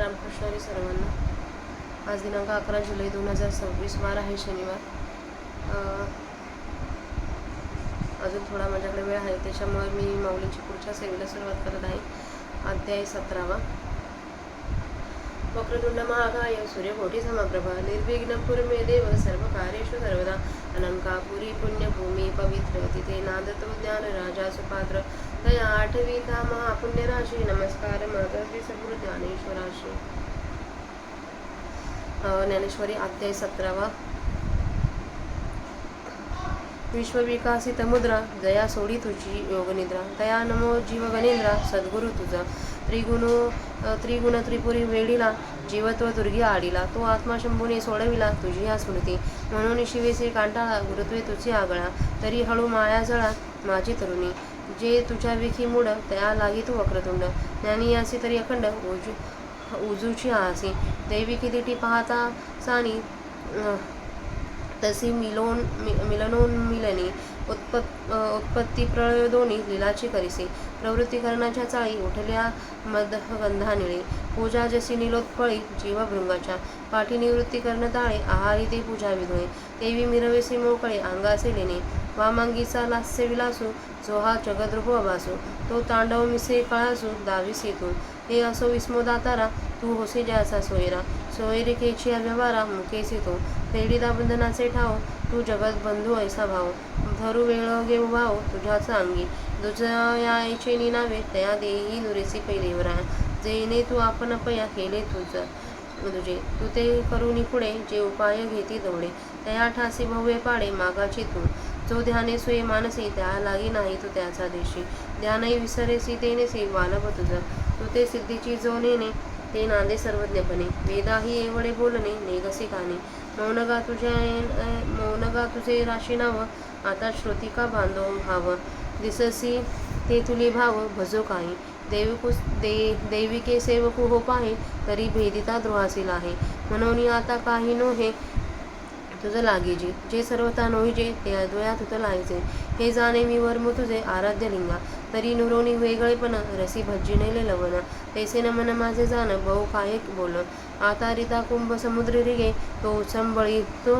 रामकृष्ण हरी सर्वांना. आज दिनांक 11 जुलै 2026, वार आहे शनिवार. अजून थोडा माझ्याकडे वेळ आहे, त्याच्यामुळे मी माऊलींची पुढच्या सेवेला सुरुवात करत आहे. अध्याय 17. वक्रतुंड महाकाय सूर्यकोटी समप्रभा निर्विघ्न कुरु देव सर्व कार्येषु सर्वदा. अनंकापुरी पुण्यभूमी पवित्र तिथे नांदतो ज्ञान राजा सुपात्र. दया आठवीता महापुण्यराशी नमस्कार माधवी सद्गुरु ज्ञानेश्वराशी. ज्ञानेश्वरी अध्याय 17. विश्वविकासित मुद्रा जया सोडी तुझी योगनिद्रा. दया नमो जीव गणेंद्रा सद्गुरु तुझा. त्रिगुण त्रिपुरी वेडीला जीवत्व दुर्गी आडीला. तो आत्मा शंभूने सोडविला तुझी ह्या स्मृती. म्हणून शिवेसे कांटाळा गुरुत्वे तुझी आगळा. तरी हळू माया जळा माझी तरुणी. जे तुझ्या विखी मूड तया लागी तू वक्रतुंड. ज्ञानी यासी तरी अखंड उजूची आसी. दैविकी दिटी पाहता सानी तशी मिलनोन्मिलनी. उत्पत्ती प्रळय दोन्ही लीलाची करिसी. प्रवृत्ती करण्याच्या चाळी उठल्या मदगंधा निळे. पूजा जशी निलोत्पळी जीवभृंगाच्या. पाठी निवृत्ती कर्ण ताळे आहारी ते पूजा विधोळे. देवी मिरवेसे मोकळे अंगासे लेणे. वामांगीचा लास्य विलासू जो हा जगद्रूप अभासू. तो तांडव मिसे कळासू दावीसे तू. हे असो विस्मोदातारा तू होसे ज्याचा सोयरा. सोयरिकेची व्यवहारा मुकेसे तो. फेडीदा बंधनाचे ठाव तू जगत बंधू ऐसा भाव. धरू वेळ घेऊ भाव तुझ्याच अंगी. दुजयाचे निनावे तया देही दुरेसी पैदेवरा. जेने तू आपण पया केले तुझे. तू ते करुनी पुढे जे उपाय घेती दवडे. तया ठासी भव्य पाडे मागाची तू. जो ध्याने सोये मानसी त्या लागी नाही तू त्याचा देशी. ध्यानही विसरेसी तेनेसी वालभ तुझ. तू ते सिद्धीची जो नेणे ते नांदे सर्वज्ञपणे. वेदाही एवढे बोलणे नेगसी काने. मौनगा तुझे राशी नाव. आता श्रुतिका बांधो भाव. दिससी ते तुली भाव भजो काही. दैविके सेवकू हो पाहे तरी भेदिता द्रोहासील आहे. म्हणून आता काही नोहे तुझं लागेजी. जे सर्वता नोहिजे ते अद्वया तुझं लायचे. हे जाणे मी वर्म तुझे आराध्य लिंगा. तरी नुरोनी वेगळेपण रसी भज्जिनेले लवण. तैसे न मन माझे जाण बहु काय बोल. आता रिता कुंभ समुद्र रिगे तो संबळी तो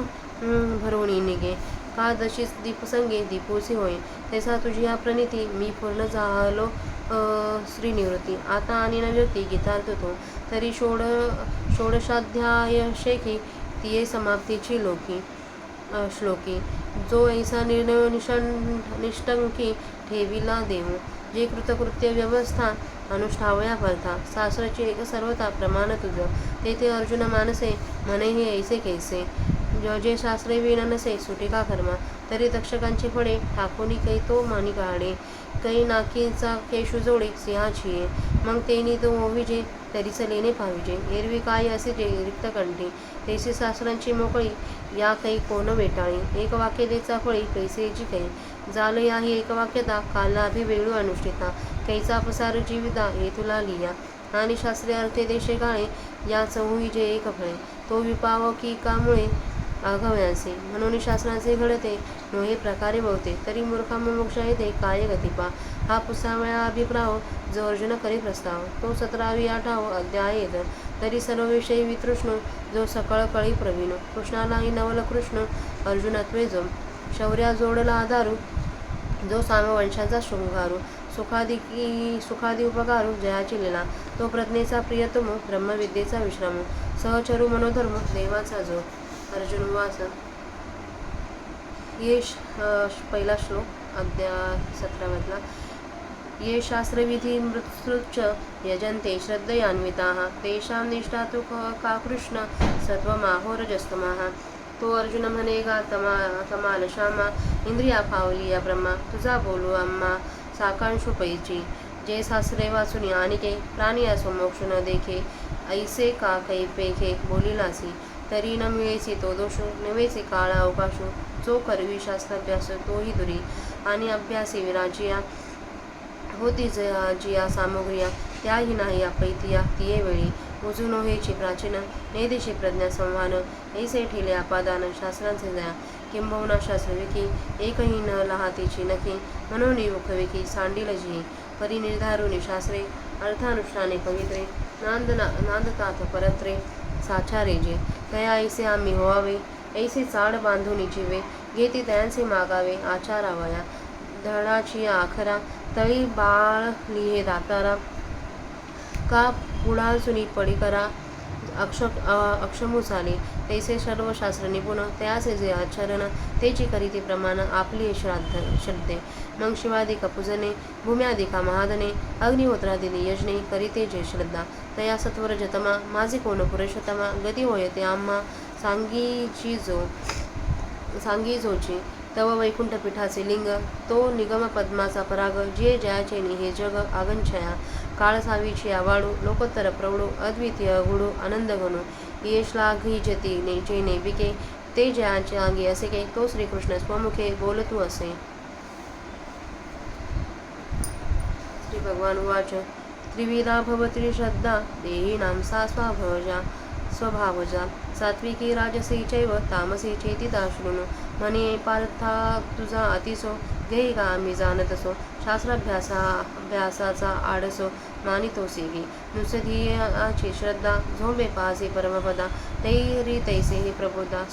भरोणी निगे. का दशीच दीपसंगे दीपोसी होय. तैसा तुझी या प्रणिती मी पूर्ण झालो श्रीनिवृत्ती. आता आणि नव्यती गीतार्थ तो. तरी षोडशाध्याय शेखी तिये समाप्तीची श्लोकी. जो ऐसा निर्णय निष्टंकी ठेविला देव. जे कृतकृत्य व्यवस्था अनुष्ठावया परथा. शास्त्राची एक सर्वता प्रमाण तुझ. तेथे अर्जुन मानसे म्हणे हे ऐसे कैसे. जे शास्त्रे विण नसे सुटिका कर्मा. तरी तक्षकांची फळे ठाकोनी कै तो मानी काढे. कै नाकीचा केशू जोडे सिंहाचीये. मग तेनी तो ओविजे तरी चलेने पाविजे. एरवी काय असे जे रिक्त कंठी. तैसी शास्त्रांची मोकळी या कै कोण वेटाळी. एक वाक्य देचा फळी कैसेची कै. जाल याही एक वाक्यता कालला अभिवेळू अनुष्ठिता. कैचा पसार जीविता हे तुला लिया. आणि शास्त्रीय अर्थे देशे काळे या चहूही जे एक फळे. तो विपाव की कामुळे आघव्यासे. म्हणून शास्त्रांचे घडते नोहे प्रकारे बहुते. तरी मूर्खा मुमुक्षा येते काय गतिपा. हा पुसावळा अभिप्राव जो अर्जुन करी प्रस्ताव. तो 17-18 अध्याय येत. तरी सर्व विषयी वितृष्ण जो सकळ कळी प्रवीण. कृष्णालाही नवल कृष्ण अर्जुनत्वे जो. शौर्या जोडला आधारू जो सामवंशाचा शृंगारू. सुखादी उपकारू जयाची लीला. तो प्रज्ञेचा प्रियतम ब्रह्मविद्येचा विश्राम. सहचरू मनोधर्म देवाचा जो. अर्जुन वास. ये पहिला श्लोक अध्याय 17 मधला. ये शास्त्रविधी मृत्सृच यजन्ते श्रद्धयान्विताः तेषां निष्ठा तु का कृष्ण सत्वमाहोरजस्तमाः. तो अर्जुन म्हणे गा तमाल श्यामा. इंद्रिया पावली या ब्रह्मा. तुझा बोलू आम्हा साकांशु पैची. जे शास्त्रे वाचुनी आणिके प्राणी असो मोक्ष न देखे. ऐसे का कै पेखे बोलिलासी. तरी न मिळेसी तो दोष नव्हेचे काळ अवकाशू. जो करवी शास्त्राभ्यास तोही दुरी. आणि अभ्यासी विराजिया होती जिया सामग्रिया. त्याही नाही अपैतिया तिये वेळी. उजू नोहेची प्राचीन नेदेशी प्रज्ञा संवान. ऐसे ठेले अपादान शास्त्रांचे जया. किंबहुना शास्त्रविकी एकही न लहातीची नखी. म्हणून मुखविकी सांडील जी. परी निर्धारुनी शास्त्रे अर्थानुष्ठाने पवित्रे. नांदतात परत्रे साचारे जे. तया ऐसे आम्ही व्हावे, ऐसे चाड बांधून जीवे, घेती त्यांचे मागावे आचारावया. धडाची आखरा तळी बाळ लिहे दातारा, का पुढासुनी पडी करा अक्षमू झाले. तैसे सर्व शास्त्र निपुण, त्याचे जे आचरण, तेची करीती प्रमाण आपली श्रद्धे. मग शिवादिका पूजने, भूम्यादिका महादने, अग्निहोत्रादिनी यजने, करीते जे श्रद्धा. तया सत्वर जतमा, माझे कोण पुरुषोत्तमा, गती होयते आम्हा सांगीजोची. तव वैकुंठ पीठाचे लिंग, तो निगम पद्माचा पराग, जे जयाचे हे जग आगंछया. काळसावीची आवाळू, लोकोत्तर प्रौढ, अद्वितीय गुडू, आनंद गणू, ये श्लाघिजती जे नैविके, ते जयाचे अंगी असे तो श्रीकृष्ण स्वमुखे बोलतू असे. श्री भगवान उवाच. त्रिविधा भवती श्रद्धा, देहिनां सा स्वभावजा, सात्विकी राजसी चैव तामसी चेतिता शृणु. म्हणे पार्था तुझा अतिसो, घेई का आम्ही जाणतसो, शास्त्राभ्यासाचा आडसो मानितोसी गी. नुसतीची श्रद्धा, झोंबे पासी परमपदा, तैरी तैसे ही प्रबोधा,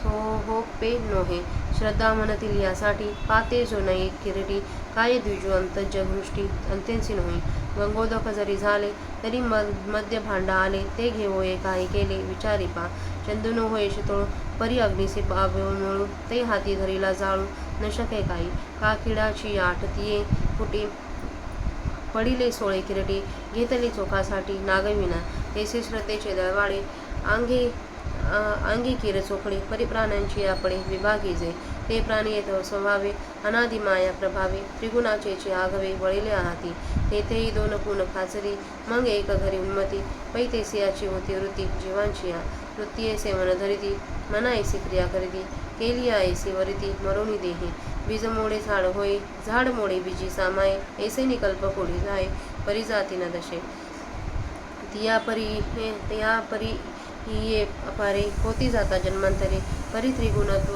सोहोपे नोहे. श्रद्धा म्हणतील यासाठी, पाते जो नाही किरीटी, काय द्विजो अंतज घृष्टी अंत्यंसी नोहे. गंगोदक जरी झाले, तरी मध्य भांडा आले, ते घेवोये काही केले विचारी पा. चंदन होय शीतळ, परी अग्निसी पावळू, ते हाती धरीला जाळू न शके काही. का किडाची आठ तिये फुटी, पडिले सोळे किरटी, घेतली चोखासाठी नागविना. तैसे श्रद्धेचे दळवाळे, अंगी किर चोखळे, परिप्राणांची आपळे विभागी जे. ते प्राणी येत स्वभावे, अनादि माया प्रभावे, त्रिगुणाचे आघवे वळिले आहाती. तेथेही दोन गुण खाचरी, मग एक घरी उन्मती, पै तेसियाची होती वृत्ती जीवांची या. वृत्ती ऐसे मन धरिती, मना ऐसी क्रिया करीती, केली ऐसी वरिती मरोनी देही. बीज मोडे झाड होय, झाड मोडे बीजी सामाये, ऐसे निकल्प कोडी जाय, परी जाती न दशे. तिया परी ये अपारे, होती जाता जन्मांतरे, परी त्रिगुणत्व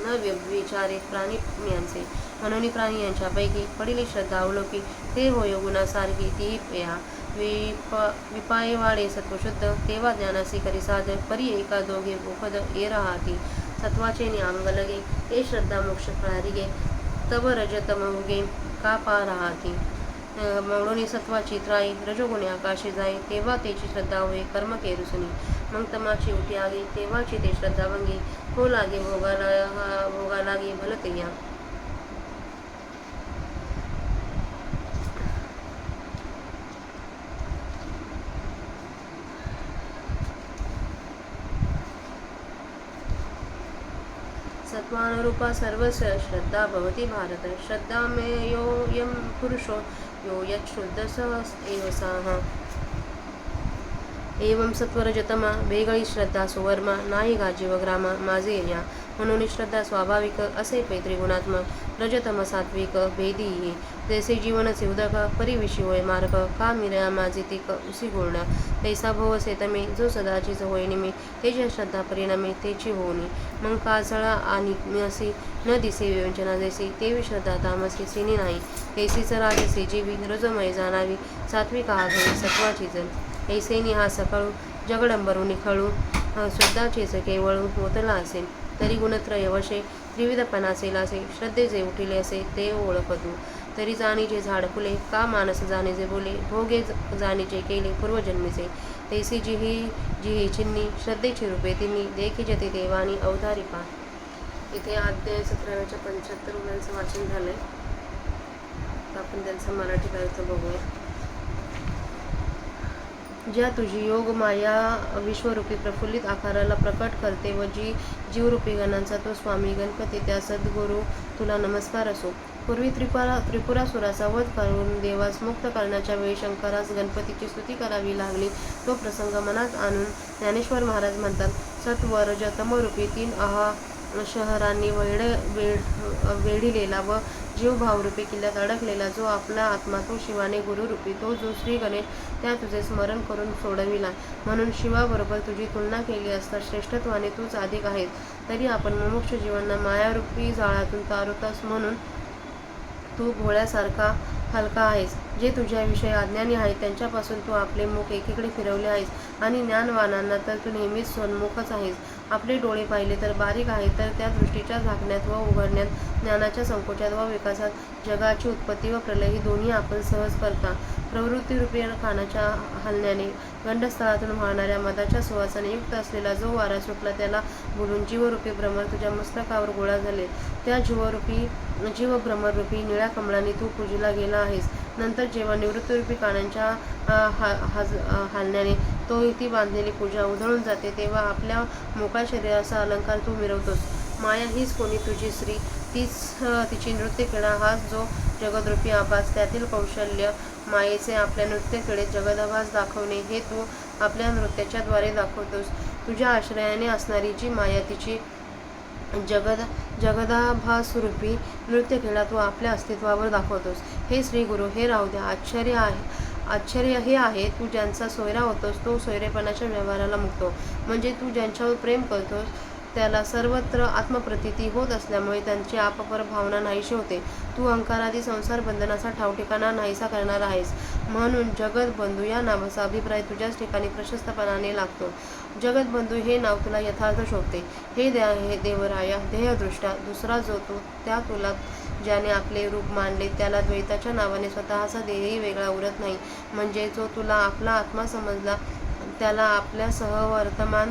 न विचारे प्राणी यांचे. म्हणून प्राणी यांच्यापैकी पडिली श्रद्धा अवलोकी, ते होय गुणासारखी ती पेया. विपायवाडे सत्वशुद्ध, तेव्हा ज्ञानासी करी साध, परी एका दोघे बोखद ये राहती. सत्वाचे न्याम गलगे, ते श्रद्धा मोक्ष प्रहारिगे, तव रजतम उगे का पा राहती. म्हणून सत्वाची त्राई, रजोगुणी आकाशे जाई, तेव्हा तेची श्रद्धा होय कर्म केरुसुनी. मग तमाची उठी आगे, तेव्हाची ते श्रद्धा भंगी, हो लागे भोगा लागे भलते या. सत्वानुरूपा सर्वस्य श्रद्धा भवति भारत. श्रद्धा में यो यम पुरुषो यो यच्छुद्धः एव सः. एवं सत्वरजतमा, वेगळी श्रद्धा सुवर्मा, नाही गाजीव ग्रामा माझे या. म्हणून श्रद्धा स्वाभाविक असे त्रिगुणात्मक, रजतम सात्विक भेदी ये. जैसे जीवनचे उदक, परिविषी होय मार्ग, का मिळया माझे तिक उसी गुण. तैसा भव असे तमे, जो सदाचीच होय निमे, तेच्या श्रद्धा परिणामे तेची होणी. मग काजळा आणि असे न दिसे व्यंजना जैसे, तेवी श्रद्धा तामसी सिनी नाही. तैसीच राजसे जीवी, रजमय जाणावी, सात्विक आघवे सत्वाची जन. ऐसेनी हा सकळू जगडंबरू निखळू, श्रद्धाचेच केवळ होतला असेल. तरी गुणत्रय वशे, त्रिविधपणा सेलासे, श्रद्धे जे उठिले असे ते ओळखतू. तरी जाणी जे झाड फुले, का मानस जाणे जे बोले, भोगे जाणी जे केले पूर्वजन्मीचे. तैसी जिही चिन्नी, श्रद्धेची रूपे तिन्ही, देखिजते देवानी अवतारी पा. इथे अध्याय 17च्या 75 ओव्यांचं वाचन झालंय. आपण त्यांचा मराठी अर्थ बघूया. ज्या तुझी योग माया विश्वरूपी प्रफुल्लित आकाराला प्रकट करते व जी जीवरूपी गणांचा तो स्वामी गणपती, त्या सद्गुरू तुला नमस्कार असो. पूर्वी त्रिपुरासुराचा वध करून देवास मुक्त करण्याच्या वेळी शंकरास गणपतीची स्तुती करावी लागली. तो प्रसंग मनात आणून ज्ञानेश्वर महाराज म्हणतात, सत्व रज तमरूपी 3 शहरांनी वेढिलेला व जीवभावरूपी किल्ल्यात अडकलेला जो आपला आत्मा, तो शिवाने गुरुरूपी, तो जो श्री गणेश, त्या तुझे स्मरण करून सोडविला. म्हणून शिवाबरोबर तुझी तुलना केली असता श्रेष्ठत्वाने तूच अधिक आहेस. तरी आपण मुमुक्ष जीवांना मायारूपी जाळातून तारतोस, म्हणून तू भोळ्यासारखा हलका आहेस. जे तुझ्याविषयी अज्ञानी आहेत त्यांच्यापासून तू आपले मुख एकीकडे फिरवले आहेस आणि ज्ञानवानांना तर तू नेहमीच सन्मुखच आहेस. आपले डोळे पाहिले तर बारीक आहेत, तर त्या दृष्टीच्या झाकण्यात व उघडण्यात, ज्ञानाच्या संकोचात व विकासात जगाची उत्पत्ती व प्रलय ही दोन्ही आपण सहज करता. प्रवृत्तीरूपी कानाच्या हलण्याने गंडस्थळातून वाहणाऱ्या मदाच्या सुवासाने युक्त असलेला जो वारा सुटला त्याला बोलून जीवरूपी भ्रमर तुझ्या मस्तकावर गोळा झाले. त्या जीवभ्रमररूपी निळ्या कमळाने तू पूजिला गेला आहेस. नंतर जेव्हा निवृत्तीरूपी कानांच्या हालण्याने ती बांधलेली पूजा उधळून जाते, तेव्हा आपल्या मोकळ्या शरीराचा अलंकार तू मिरवतोस. माया हीच कोणी तुझी स्त्री, तीच तिची नृत्यक्रीडा, हाच जो जगदरूपी आभास. त्यातील कौशल्य मायेचे आपल्या नृत्यक्रीडेत जगदाभास दाखवणे हे तू आपल्या नृत्याच्या द्वारे दाखवतोस. तुझ्या आश्रयाने असणारी जी माया तिची जगदाभासरूपी नृत्यक्रीडा तू आपल्या अस्तित्वावर दाखवतोस. हे श्री गुरु, हे राहू द्या. आश्चर्य हे आहे, तू ज्यांचा सोयरा होतोस तो सोयरेपणाच्या व्यवहाराला मुकतो. म्हणजे तू ज्यांच्यावर प्रेम करतोस त्याला सर्वत्र आत्मप्रतीती होत असल्यामुळे त्यांची आपापर भावना नाहीशी होते. तू अहंकारादी संसार बंधनाचा ठावठिकाणा नाहीसा करणार आहेस. म्हणून जगदबंधू या नावाचा अभिप्राय तुझ्याच ठिकाणी प्रशस्तपणाने लागतो. जगदबंधू हे नाव तुला यथार्थ शोभते. हे देवराया, ध्येयदृष्ट्या दुसरा जो त्या तुला ज्याने आपले रूप मानले त्याला द्वैताच्या नावाने स्वतःचा देहही वेगळा उरत नाही. म्हणजे जो तुला आपला आत्मा समजला त्याला आपल्यासह वर्तमान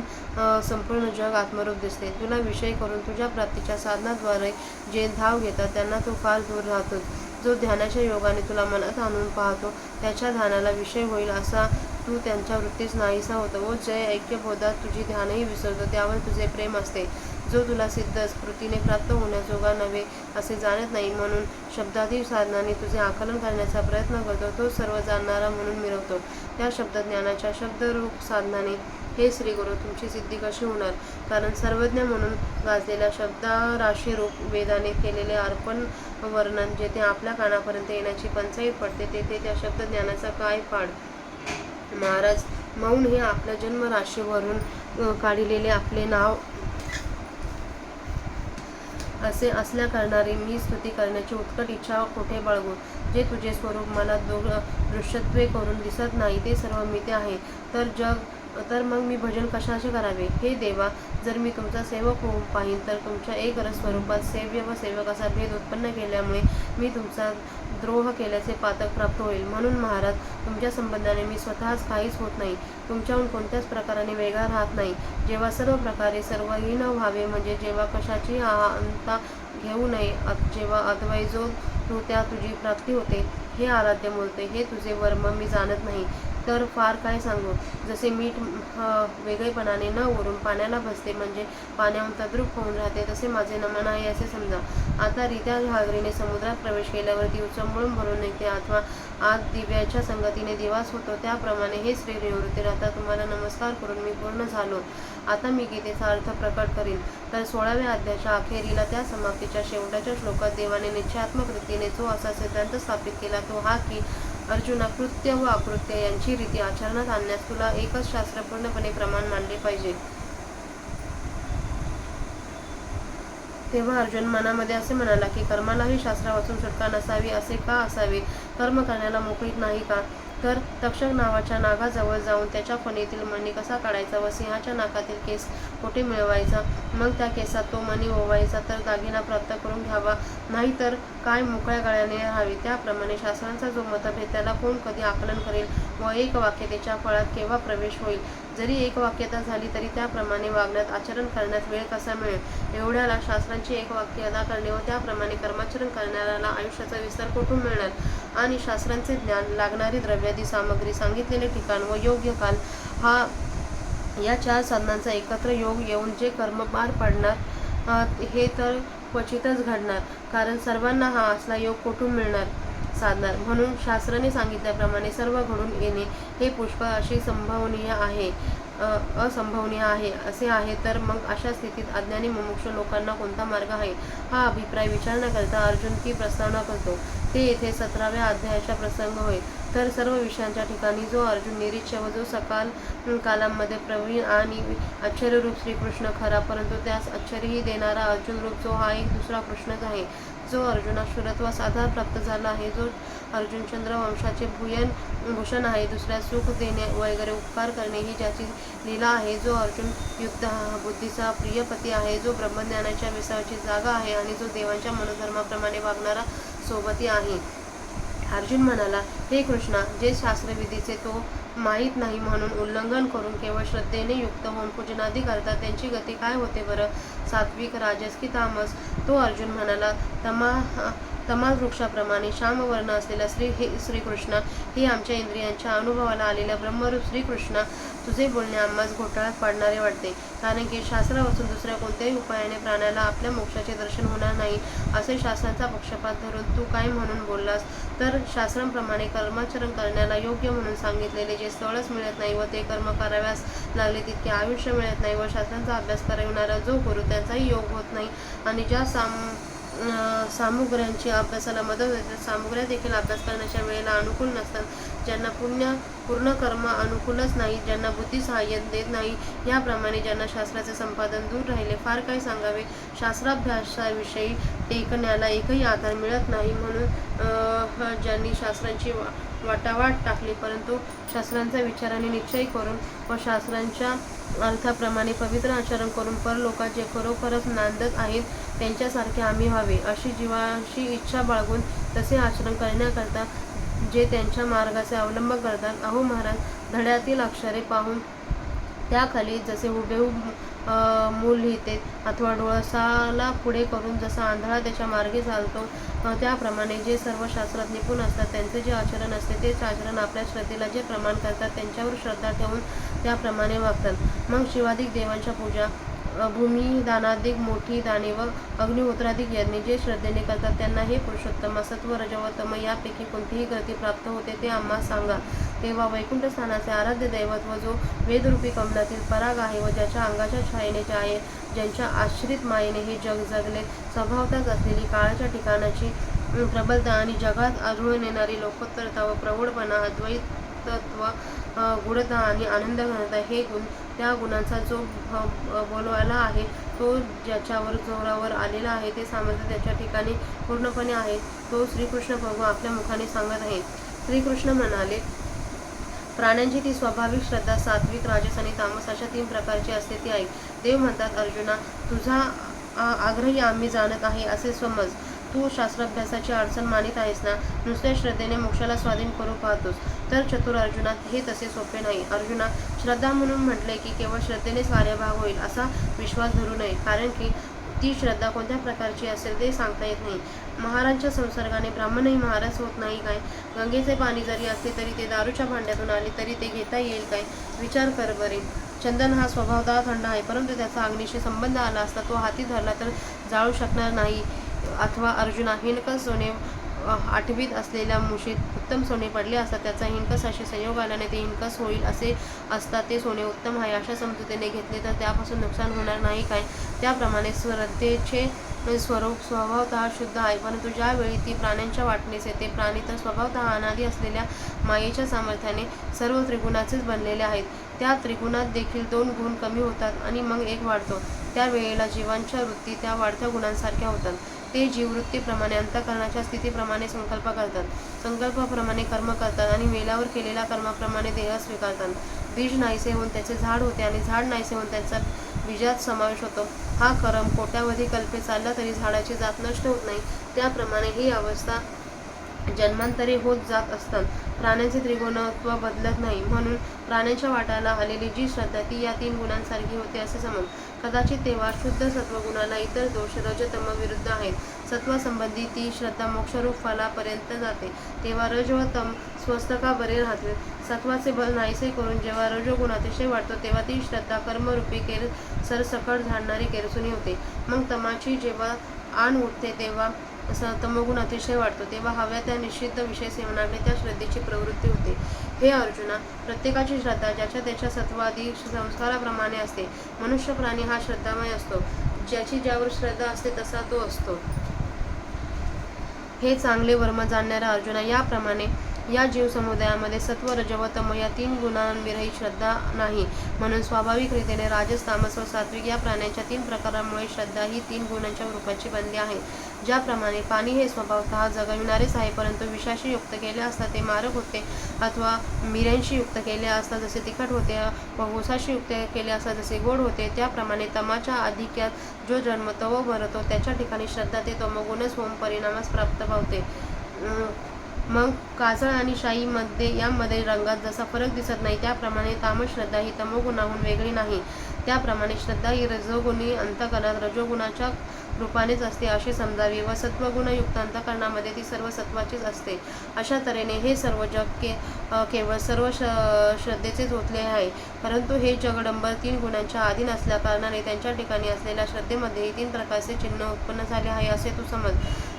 संपूर्ण जग आत्मरूप दिसते. तुला विषय करून तुझ्या प्राप्तीच्या साधनाद्वारे जे धाव घेतात त्यांना तू फार दूर राहतोस. जो ध्यानाच्या योगाने तुला मनात आणून पाहतो त्याच्या ध्यानाला विषय होईल असा तू त्यांच्या वृत्तीस नाहीसा होतो व जय ऐक्यबोधात तुझी ध्यानही विसरतो त्यावर तुझे प्रेम असते. जो तुला सिद्ध स्फूर्तीने प्राप्त होण्याजोगा नव्हे असे जाणत नाही म्हणून शब्दादी साधनाने तुझे आकलन करण्याचा प्रयत्न करतो, तो सर्व जाणणारा म्हणून मिरवतो. त्या शब्दज्ञानाच्या शब्दरूप साधनाने हे श्रीगुरु तुमची सिद्धी कशी होणार? कारण सर्वज्ञ म्हणून गाजलेल्या शब्दराशीरूप वेदाने केलेले अर्पण वर्णन जेथे आपल्या कानापर्यंत येण्याची पंचाईत पडते तेथे त्या शब्दज्ञानाचा काय पाड? महाराज, मौन हे आपल्या जन्मराशीवरून काढिलेले आपले नाव असे असल्या कारणाने मी स्तुती करण्याची उत्कट इच्छा कोठे बाळगू? जे तुझे स्वरूप मला दृश्यत्वे करून दिसत नाही ते सर्व मिथ्या आहे, तर मग मी भजन कशाचे करावे? हे देवा, जर मी तुमचा सेवक होऊन पाहीन तर तुमच्या एकरस स्वरूपात सेव्य व सेवक असा भेद उत्पन्न केल्यामुळे मी तुमचा द्रोह केल्याचे पातक प्राप्त होईल. म्हणून महाराज, तुमच्या संबंधाने मी स्वतःच काहीच होत नाही, तुमच्याहून कोणत्याच प्रकाराने वेगळा राहत नाही. जेव्हा सर्व प्रकारे सर्वहीन व्हावे म्हणजे जेव्हा कशाची अहंता घेऊ नये, जेव्हा अद्वय जो तू त्या तुझी प्राप्ती होते, हे आराध्य बोलते, हे तुझे वर्म मी जाणत नाही तर फार काय सांगू? जसे मीठ वेगळेपणाने न उरून पाण्याला भसते म्हणजे पाण्याहून तद्रूप होऊन राहते, तसे माझे नमन आहे असे समजा. आता रित्या घागरीने समुद्रात प्रवेश केल्यावर ती उचंबळून भरून निघते अथवा आत दिव्याच्या संगतीने दिवास होतो, त्याप्रमाणे हे श्री निवृत्ती आता तुम्हाला नमस्कार करून मी पूर्ण झालो. आता मी गीतेचा अर्थ प्रकट करीन. तर 16व्या अध्यायाच्या अखेरीला त्या समाप्तीच्या शेवटाच्या श्लोकात देवाने निश्चयात्मक रीतीने जो असा सिद्धांत स्थापित केला तो हा की अर्जुना, कृत्य व अकृत्य यांची रीती आचरणात आणण्यास तुला एकच शास्त्र पूर्णपणे प्रमाण मानले पाहिजे. तेव्हा अर्जुन मनामध्ये असे म्हणाला की कर्मालाही शास्त्रापासून सुटका नसावी. असे का असावे? कर्म करण्याला मोकळीक नाही का? तर तक्षक नावाच्या नागाजवळ जाऊन त्याच्या फणीतील मणी कसा काढायचा व सिंहाच्या नाकातील केस कोठे मिळवायचा, मग त्या केसात तो मणी ओवायचा तर दागिना प्राप्त करून घ्यावा, नाही तर काय मोकळ्या गळ्याने राहावे. त्याप्रमाणे शास्त्रांचा जो मतभेद त्याला कोण कधी आकलन करेल व एक वाक्यतेच्या फळात केव्हा प्रवेश होईल? जरी एक वाक्यता झाली तरी त्याप्रमाणे वागण्यात आचरण करण्यात वेळ कसा मिळेल? एवढ्याला शास्त्रांची एक वाक्यता करणे व त्याप्रमाणे कर्माचरण करणाऱ्याला आयुष्याचा विस्तार कुठून मिळणार? आणि शास्त्रांचे ज्ञान, लागणारी द्रव्यादी सामग्री, सांगितलेले ठिकाण व योग्य काल या 4 साधनांचा एकत्र योग येऊन जे कर्म पार पडणार हे तर क्वचितच घडणार, कारण सर्वांना हा असला योग कुठून साधणार? म्हणून शास्त्राने सांगितल्याप्रमाणे सर्व घडून येणे हे पुष्कळ असंभवनीय आहे असे आहे. तर मग अशा स्थितीत अज्ञानी मुमुक्ष लोकांना कोणता मार्ग आहे? हा अभिप्राय विचारण्याकरता अर्जुन की प्रस्तावना करतो ते येथे 17व्या अध्यायाचा प्रसंग होय. तर सर्व विषयांच्या ठिकाणी जो अर्जुन निरीच्छ व जो सकाल कालांमध्ये प्रवीण आणि आश्चर्यरूप श्रीकृष्ण खरा, परंतु त्यास आश्चर्यही देणारा अर्जुन रूप जो हा एक दुसरा कृष्णच आहे. जो अर्जुना शूरत्वास आधार प्राप्त झाला आहे, जो अर्जुन चंद्रवंशाचे भूषण आहे, दुसऱ्या सुख देणे वगैरे उपकार करणे ही ज्याची लीला आहे, जो अर्जुन युक्त बुद्धीचा प्रियपती आहे, जो ब्रह्मज्ञानाच्या विसावाची जागा आहे आणि जो देवांच्या मनोधर्माप्रमाणे वागणारा सोबती आहे. अर्जुन म्हणाला, हे कृष्णा, जे शास्त्रविधीचे तो माहीत नाही म्हणून उल्लंघन करून केवळ श्रद्धेने युक्त होऊन पूजनादी करतात, त्यांची गती काय होते बरं? सात्विक, राजस की तामस? तो अर्जुन म्हणाला, तमाल वृक्षाप्रमाणे श्यामवर्ण असलेला श्रीकृष्ण, हे आमच्या इंद्रियांच्या अनुभवाला आलेल्या ब्रह्मरूप श्रीकृष्ण, तुझे बोलणे आम्हास घोटाळ्यात पाडणारे वाटते. कारण की शास्त्रापासून दुसऱ्या कोणत्याही उपायाने प्राण्याला आपल्या मोक्षाचे दर्शन होणार नाही, असे शास्त्रांचा पक्षपात धरून तू काय म्हणून बोललास? तर शास्त्रांप्रमाणे कर्माचरण करण्याला योग्य म्हणून सांगितलेले जे स्थळच मिळत नाही व ते कर्म कराव्यास लागले तितके आयुष्य मिळत नाही व शास्त्रांचा अभ्यास करविणारा जो गुरु त्याचाही योग होत नाही आणि ज्या सामुग्र्यांची अभ्यासाला मदत होते, सामुग्र्या देखील अभ्यास करण्याच्या वेळेला अनुकूल नसतात, ज्यांना पूर्ण कर्म अनुकूलच नाही, ज्यांना बुद्धी सहाय्य देत नाही, याप्रमाणे ज्यांना शास्त्राचे संपादन दूर राहिले, फार काय सांगावे. शास्त्राभ्यासाविषयी टेकण्याला एकही आधार मिळत नाही, म्हणून ज्यांनी शास्त्रांची वाटावाट टाकली, परंतु शास्त्रांचा विचाराने निश्चय करून व शास्त्रांच्या अर्थाप्रमाणे पवित्र आचरण करून परलोकात जे खरोखरच नांदत आहेत त्यांच्यासारखे आम्ही व्हावे, अशी जीवाशी इच्छा बाळगून तसे आचरण करण्याकरता जे त्यांच्या मार्गाचे अवलंब करतात. अहो महाराज, धड्यातील अक्षरे पाहून त्याखाली जसे हुबेहूब मूल लिहिते अथवा डोळसाला पुढे करून जसा आंधळा त्याच्या मार्गे चालतो, त्याप्रमाणे जे सर्व शास्त्रात निपुण असतात त्यांचे जे आचरण असते तेच आचरण आपल्या श्रद्धेला जे प्रमाण करतात त्यांच्यावर श्रद्धा ठेवून त्याप्रमाणे वागतात. मग शिवाधिक देवांच्या पूजा, भूमिदानाधिक मोठी दाने व अग्निहोत्राधिक यज्ञ जे श्रद्धेने करतात त्यांना हे पुरुषोत्तम सत्व रज व तम यापैकी कोणतीही गती प्राप्त होते ते आम्हाला सांगा. तेव्हा वैकुंठ स्थानाचे आराध्य दैवत व जो वेदरूपी कमलातील पराग आहे व ज्याच्या अंगाच्या छायेने आहे, ज्यांच्या आश्रित मायेने हे जग जगले, स्वभावताच असलेली काळाच्या ठिकाणाची प्रबलता आणि जगात आढळून येणारी लोकोत्तरता व प्रौढपणा, अद्वैतत्व, गुढता आणि आनंद घनता हे गुण, त्या गुणांचा जो बोलवाला आहे, तो ज्याच्यावर जोरावर आलेला आहे, ते सामर्थ्य त्याच्या ठिकाणी पूर्णपणे आहे, तो श्रीकृष्ण प्रभू आपल्या मुखाने सांगत आहे. श्रीकृष्ण म्हणाले, प्राण्यांची ती स्वाभाविक श्रद्धा सात्विक, राजस आणि तामस अशा 3 प्रकारची असते ती ऐक. देव म्हणतात, अर्जुना, तुझा आग्रही आम्ही जाणत आहे असे समज. तू शास्त्राभ्यासाची अडचण मानित आहेस ना, नुसत्या श्रद्धेने मोक्षाला स्वाधीन करू पाहतोस. तर चतुर अर्जुना, हे तसे सोपे नाही. अर्जुना, श्रद्धा म्हणून म्हटले की केवळ श्रद्धेनेच कार्यभाग होईल असा विश्वास धरू नये, कारण की ती श्रद्धा कोणत्या प्रकारची असेल ते सांगता येत नाही. महाराजांच्या संसर्गाने ब्राह्मणही महाराज होत नाही काय? गंगेचे पाणी जरी असले तरी ते दारूच्या भांड्यातून आले तरी ते घेता येईल काय? विचार कर बरे. चंदन हा स्वभावतः थंड आहे, परंतु त्याचा अग्नीशी संबंध आला असता तो हाती धरला तर जाळू शकणार नाही. अथवा अर्जुना, हिणकस सोने आठवीत असलेल्या मुशीत उत्तम सोने पडले असता त्याचा हिणकसाशी संयोग आल्याने ते हिणकस होईल, असे असता ते सोने उत्तम आहे अशा समजुतीने घेतले तर त्यापासून नुकसान होणार नाही काय? त्याप्रमाणे श्रद्धेचे स्वरूप स्वभावतः शुद्ध आहे, परंतु ज्यावेळी ती प्राण्यांच्या वाटणीस येते, प्राणी तर स्वभावतः अनादी असलेल्या मायेच्या सामर्थ्याने सर्व त्रिगुणाचेच बनलेले आहेत. त्या त्रिगुणात देखील 2 गुण कमी होतात आणि मग 1 वाढतो. त्यावेळेला जीवांच्या वृत्ती त्या वाढत्या गुणांसारख्या होतात. ते जीववृत्तीप्रमाणे अंतःकरणाच्या स्थितीप्रमाणे संकल्प करतात, संकल्पाप्रमाणे कर्म करतात आणि मेल्यावर केलेल्या कर्माप्रमाणे देह स्वीकारतात. बीज नाहीसे होऊन त्याचे झाड होते आणि झाड नाहीसे होऊन त्याचा बीजात समावेश होतो. हा क्रम कोट्यावधी कल्पे चालला तरी झाडाची जात नष्ट होत नाही. त्याप्रमाणे ही अवस्था जन्मांतरे होत जात असतात. प्राण्यांचे त्रिगुणत्व बदलत नाही, म्हणून प्राण्यांच्या वाट्याला आलेली जी श्रद्धा ती या 3 गुणांसारखी होते असे समज. कदाचित तेव्हा शुद्ध सत्वगुणाला इतर दोष रजतम विरुद्ध आहेत. सत्वासंबंधी ती श्रद्धा मोक्षरूप फलापर्यंत जाते, तेव्हा रज व तम स्वस्थ का बरे राहतील. सत्वाचे बल नाहीसे करून जेव्हा रजोगुण अतिशय वाढतो तेव्हा ती श्रद्धा कर्मरूपी सरसकट झाडणारी केरसुनी होते. मग तमाची जेव्हा आण उठते तेव्हा तमोगुण अतिशय वाढतो, तेव्हा हव्या त्या निषिद्ध विषय सेवनाने त्या श्रद्धेची प्रवृत्ती होते. हे अर्जुना, प्रत्येकाची श्रद्धा ज्याच्या त्याच्या सत्वादी संस्काराप्रमाणे असते. मनुष्य प्राणी हा श्रद्धामय असतो, ज्याची ज्यावर श्रद्धा असते तसा तो असतो. हे चांगले वर्म जाणणारा अर्जुना, याप्रमाणे या जीव समुदायामध्ये सत्व, रज व तम या 3 गुणांविरहित श्रद्धा नाही, म्हणून स्वाभाविक रीतीने राजस, तामस व सात्विक या प्राण्यांच्या 3 प्रकारांमुळे श्रद्धा ही 3 गुणांच्या रूपाची बनली आहे. ज्याप्रमाणे पाणी हे स्वभावतः जगविणारेच आहे, परंतु विषाशी युक्त केले असता ते मारक होते, अथवा मिऱ्यांशी युक्त केले असता जसे तिखट होते, व ऊसाशी युक्त केले असता जसे गोड होते, त्याप्रमाणे तमाच्या आधिक्यात जो जन्मतो व भरतो त्याच्या ठिकाणी श्रद्धा ते तमोगुणच होऊन परिणामास प्राप्त पावते. मग काजळ आणि शाईमध्ये यामध्ये रंगात जसा फरक दिसत नाही, त्याप्रमाणे तामस श्रद्धा ही तमोगुणाहून वेगळी नाही. त्याप्रमाणे श्रद्धा ही रजोगुणी अंतःकरणात रजोगुणाच्या रूपानेच असते असे समजावे, व सत्वगुणयुक्त अंतःकरणामध्ये ती सर्व सत्वाचीच असते. अशा तऱ्हेने हे सर्व जग केवळ सर्व श्रद्धेचेच ओतले आहे. परंतु हे जगडंबर 3 गुणांच्या अधीन असल्या कारणाने त्यांच्या ठिकाणी असलेल्या श्रद्धेमध्येही 3 प्रकारचे चिन्ह उत्पन्न झाले आहे असे तू समज.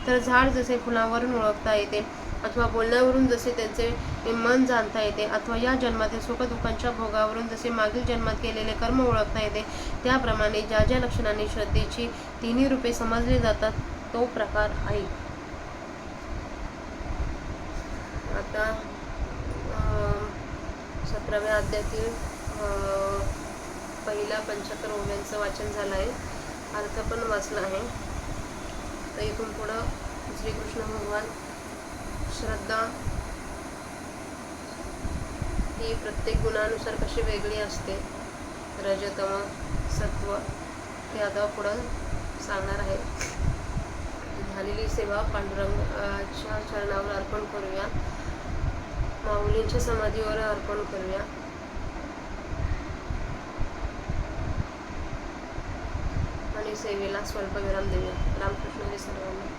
तर झाड जसे फुलांवरून ओळखता येते, अथवा बोलण्यावरून जसे त्यांचे मन जाणता येते, अथवा या जन्मातील सुखदुःखांच्या भोगावरून जसे मागील जन्मात केलेले कर्म ओळखता येते, त्याप्रमाणे ज्या ज्या लक्षणांनी श्रद्धेची 3 रूपे समजली जातात तो प्रकार आहे. आता 17व्या अध्यायातील पहिल्या 75 ओव्यांचं वाचन झालं आहे, अर्थ पण वाचला आहे. तर इथून पुढं श्रीकृष्ण भगवान श्रद्धा ही प्रत्येक गुणानुसार कशी वेगळी असते, रजतम सत्व, ते आता पुढं सांगणार आहे. झालेली सेवा पांडुरंगाच्या चरणावर अर्पण करूया, माऊलींच्या समाधीवर अर्पण करूया. आणि सेवेला स्वल्प विराम देऊया. रामकृष्ण हरी सर्वांना.